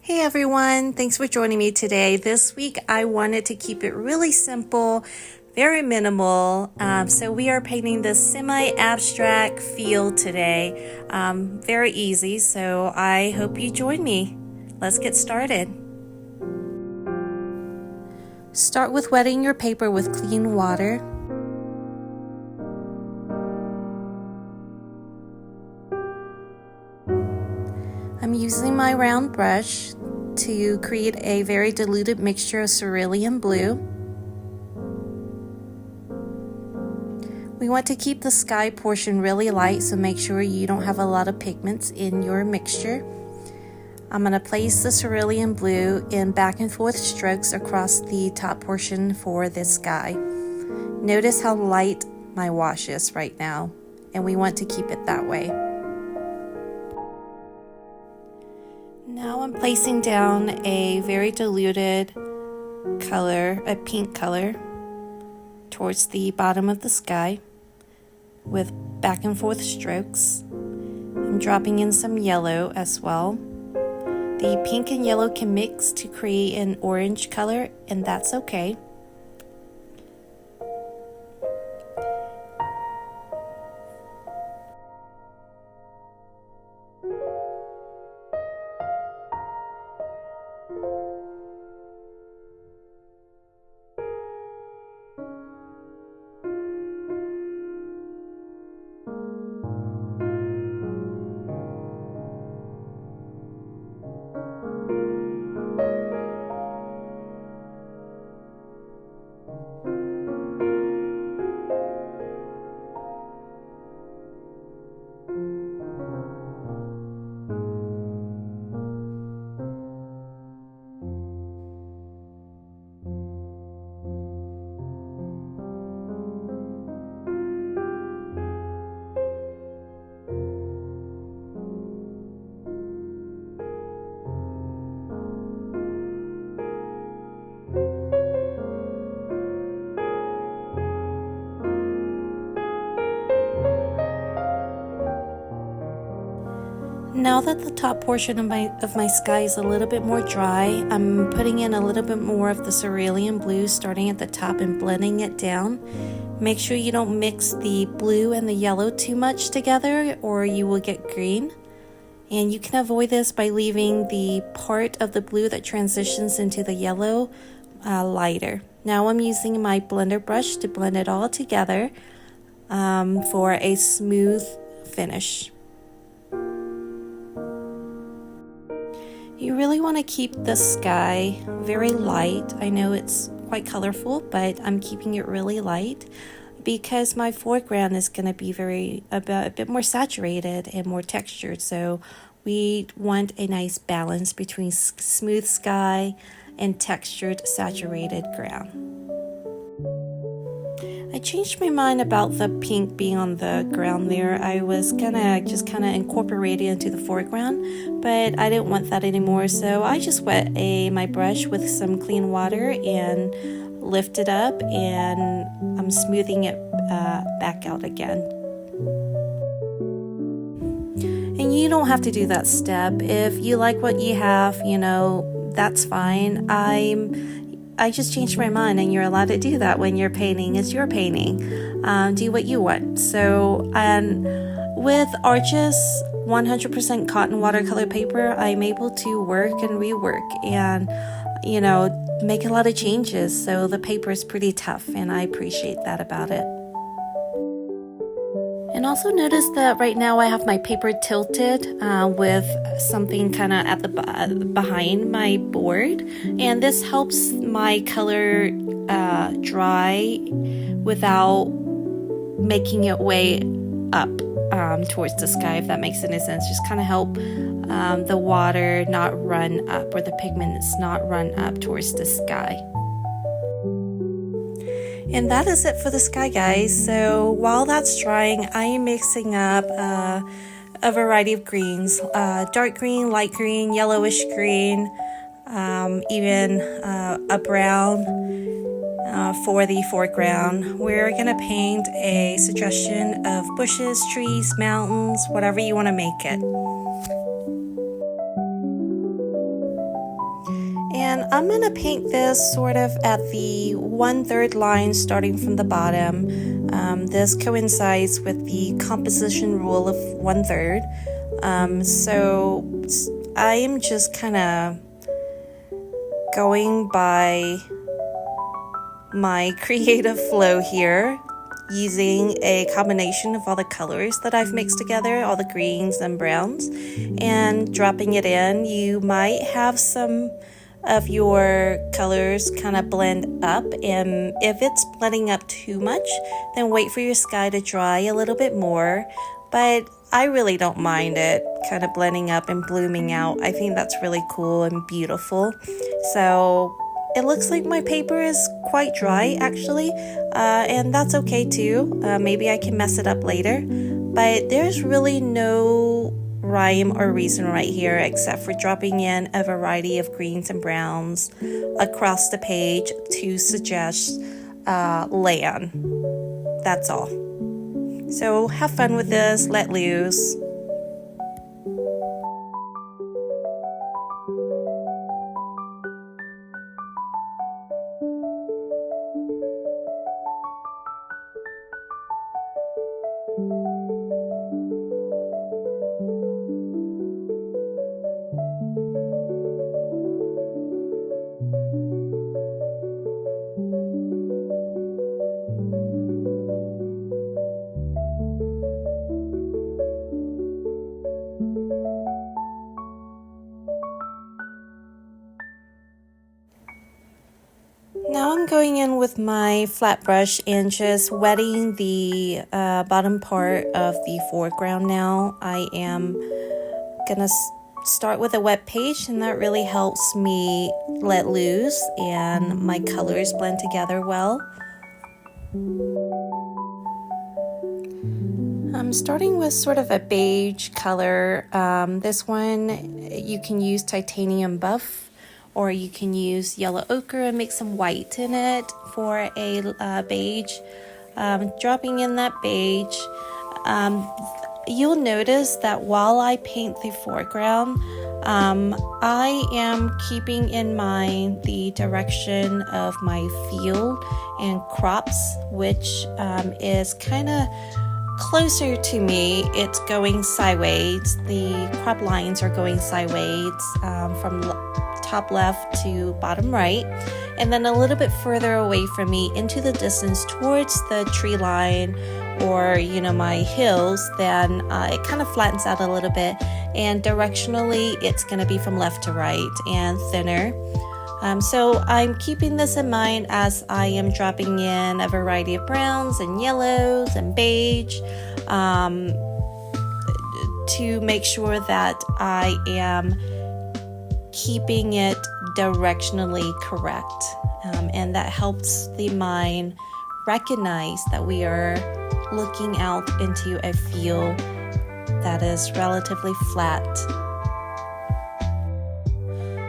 Hey everyone, thanks for joining me today. This week I wanted to keep it really simple, very minimal. So we are painting this semi-abstract field today. Very easy, so I hope you join me. Let's get started. Start with wetting your paper with clean water. I'm using my round brush to create a very diluted mixture of cerulean blue. We want to keep the sky portion really light, so make sure you don't have a lot of pigments in your mixture. I'm going to place the cerulean blue in back and forth strokes across the top portion for this sky. Notice how light my wash is right now, and we want to keep it that way. Now I'm placing down a very diluted color, a pink color, towards the bottom of the sky with back and forth strokes. I'm dropping in some yellow as well. The pink and yellow can mix to create an orange color, and that's okay. Now that the top portion of my sky is a little bit more dry, I'm putting in a little bit more of the cerulean blue, starting at the top and blending it down. Make sure you don't mix the blue and the yellow too much together, or you will get green. And you can avoid this by leaving the part of the blue that transitions into the yellow lighter. Now I'm using my blender brush to blend it all together for a smooth finish. You really want to keep the sky very light. I know it's quite colorful, but I'm keeping it really light because my foreground is going to be a bit more saturated and more textured. So we want a nice balance between smooth sky and textured saturated ground. I changed my mind about the pink being on the ground there. I was gonna just kind of incorporate it into the foreground, but I didn't want that anymore, so I just wet my brush with some clean water and lift it up, and I'm smoothing it back out again. And you don't have to do that step. If you like what you have, that's fine. I just changed my mind, and you're allowed to do that when you're painting. It's your painting. Do what you want. So, with Arches 100% cotton watercolor paper, I'm able to work and rework and, make a lot of changes. So the paper is pretty tough, and I appreciate that about it. And also notice that right now I have my paper tilted with something kind of at the behind my board, and this helps my color dry without making it way up towards the sky, if that makes any sense. Just kind of help the water not run up, or the pigments not run up towards the sky. And that is it for the sky, guys. So while that's drying, I am mixing up a variety of greens, dark green, light green, yellowish green, even a brown for the foreground. We're going to paint a suggestion of bushes, trees, mountains, whatever you want to make it. And I'm going to paint this sort of at the 1/3 line starting from the bottom. This coincides with the composition rule of 1/3. So I am just kind of going by my creative flow here, using a combination of all the colors that I've mixed together, all the greens and browns, and dropping it in. You might have some of your colors kind of blend up, and if it's blending up too much, then wait for your sky to dry a little bit more. But I really don't mind it kind of blending up and blooming out. I think that's really cool and beautiful. So it looks like my paper is quite dry actually, and that's okay too. Maybe I can mess it up later, but there's really no rhyme or reason right here except for dropping in a variety of greens and browns across the page to suggest land. That's all. So have fun with this, let loose. Now I'm going in with my flat brush and just wetting the bottom part of the foreground now. I am gonna start with a wet page, and that really helps me let loose and my colors blend together well. I'm starting with sort of a beige color. This one you can use titanium buff, or you can use yellow ochre and make some white in it for a beige. Dropping in that beige, you'll notice that while I paint the foreground, I am keeping in mind the direction of my field and crops, which is kind of closer to me. It's going sideways. The crop lines are going sideways from top left to bottom right, and then a little bit further away from me into the distance towards the tree line or my hills, then it kind of flattens out a little bit, and directionally it's going to be from left to right and thinner. So I'm keeping this in mind as I am dropping in a variety of browns and yellows and beige to make sure that I am keeping it directionally correct, and that helps the mind recognize that we are looking out into a field that is relatively flat.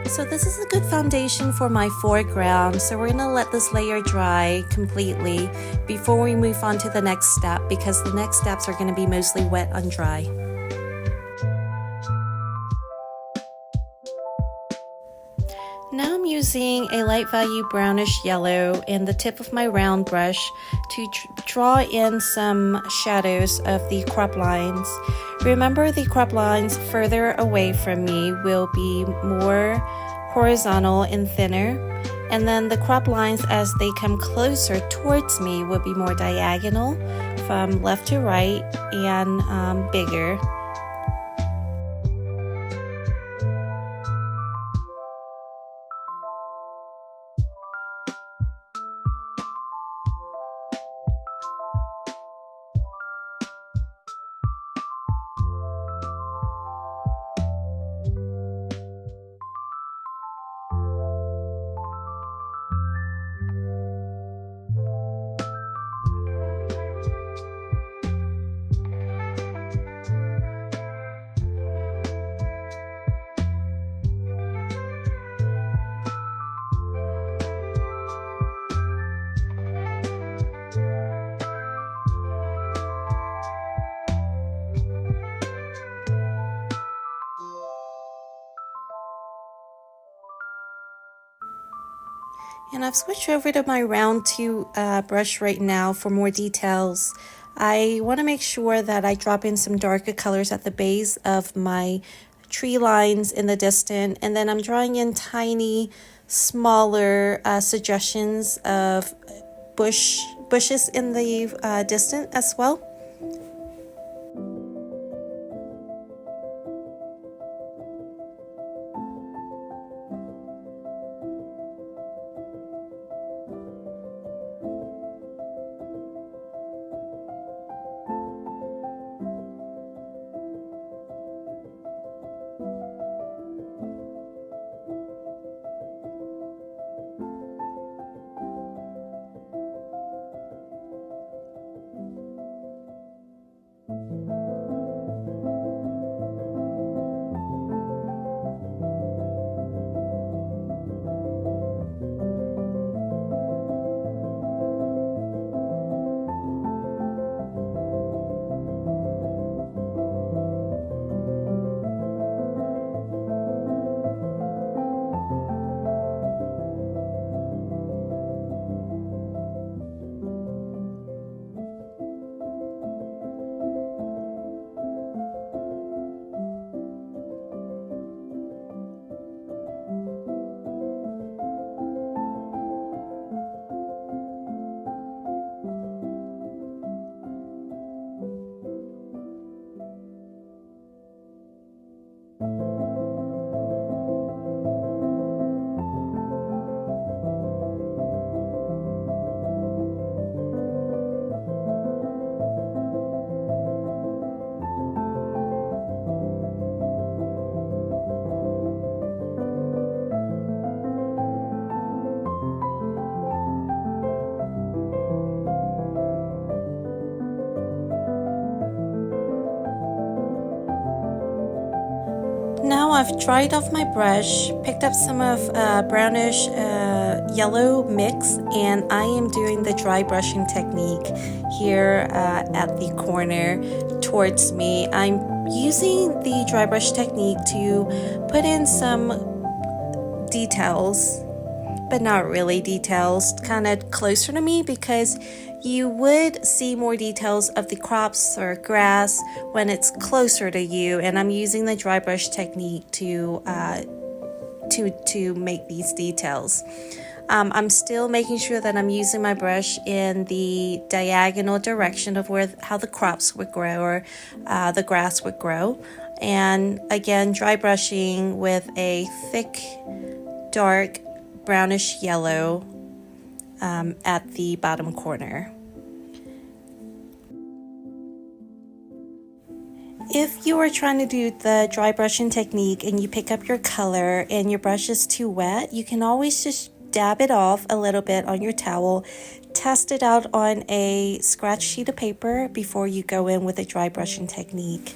So this is a good foundation for my foreground, so we're going to let this layer dry completely before we move on to the next step, because the next steps are going to be mostly wet on dry. Now I'm using a light value brownish yellow and the tip of my round brush to draw in some shadows of the crop lines. Remember, the crop lines further away from me will be more horizontal and thinner, and then the crop lines as they come closer towards me will be more diagonal from left to right and bigger. And I've switched over to my round 2 brush right now for more details. I want to make sure that I drop in some darker colors at the base of my tree lines in the distance, and then I'm drawing in tiny, smaller suggestions of bushes in the distance as well. Now I've dried off my brush, picked up some of brownish yellow mix, and I am doing the dry brushing technique here at the corner towards me. I'm using the dry brush technique to put in some details, but not really details, kind of closer to me, because you would see more details of the crops or grass when it's closer to you, and I'm using the dry brush technique to make these details. I'm still making sure that I'm using my brush in the diagonal direction of how the crops would grow, or the grass would grow. And again, dry brushing with a thick, dark, brownish yellow at the bottom corner. If you are trying to do the dry brushing technique and you pick up your color and your brush is too wet, you can always just dab it off a little bit on your towel, test it out on a scratch sheet of paper before you go in with a dry brushing technique.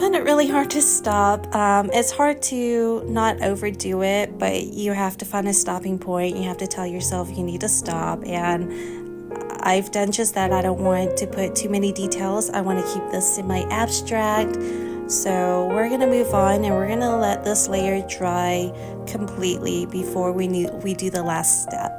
find it really hard to stop. It's hard to not overdo it, but you have to find a stopping point. You have to tell yourself you need to stop, and I've done just that. I don't want to put too many details. I want to keep this semi-abstract. So we're going to move on, and we're going to let this layer dry completely before we do the last step.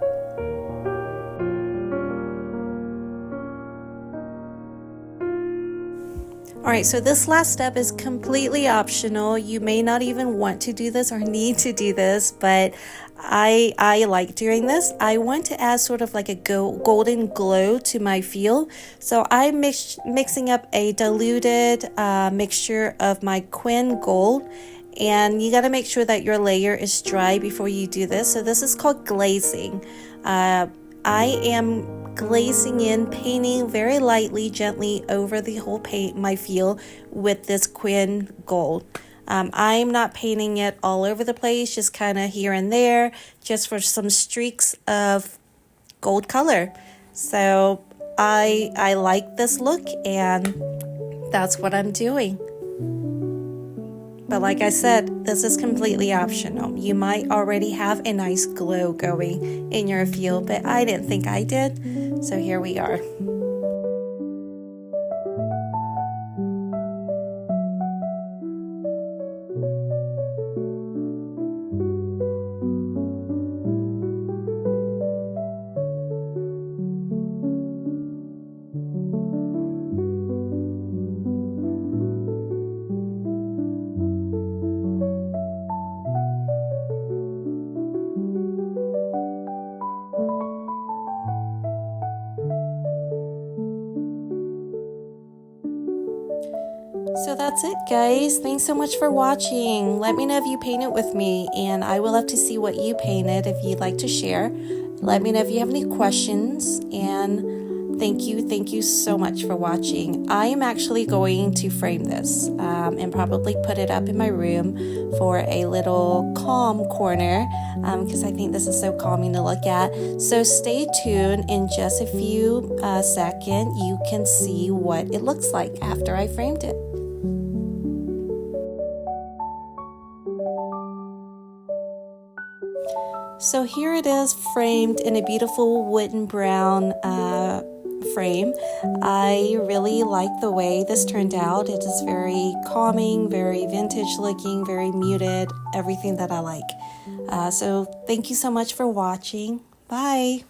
Alright, so this last step is completely optional. You may not even want to do this or need to do this, but I like doing this. I want to add sort of like a golden glow to my feel. So I'm mixing up a diluted mixture of my Quin Gold. And you got to make sure that your layer is dry before you do this. So this is called glazing. I am glazing in, painting very lightly, gently over the whole paint, my feel, with this Quin Gold. I'm not painting it all over the place, just kind of here and there, just for some streaks of gold color. So I like this look, and that's what I'm doing. But like I said, this is completely optional. You might already have a nice glow going in your field, but I didn't think I did. So here we are. So that's it, guys. Thanks so much for watching. Let me know if you painted with me, and I would love to see what you painted if you'd like to share. Let me know if you have any questions, and thank you so much for watching. I am actually going to frame this and probably put it up in my room for a little calm corner because I think this is so calming to look at. So stay tuned. In just a few seconds, you can see what it looks like after I framed it. So here it is, framed in a beautiful wooden brown frame. I really like the way this turned out. It is very calming, very vintage looking, very muted, everything that I like. So thank you so much for watching. Bye.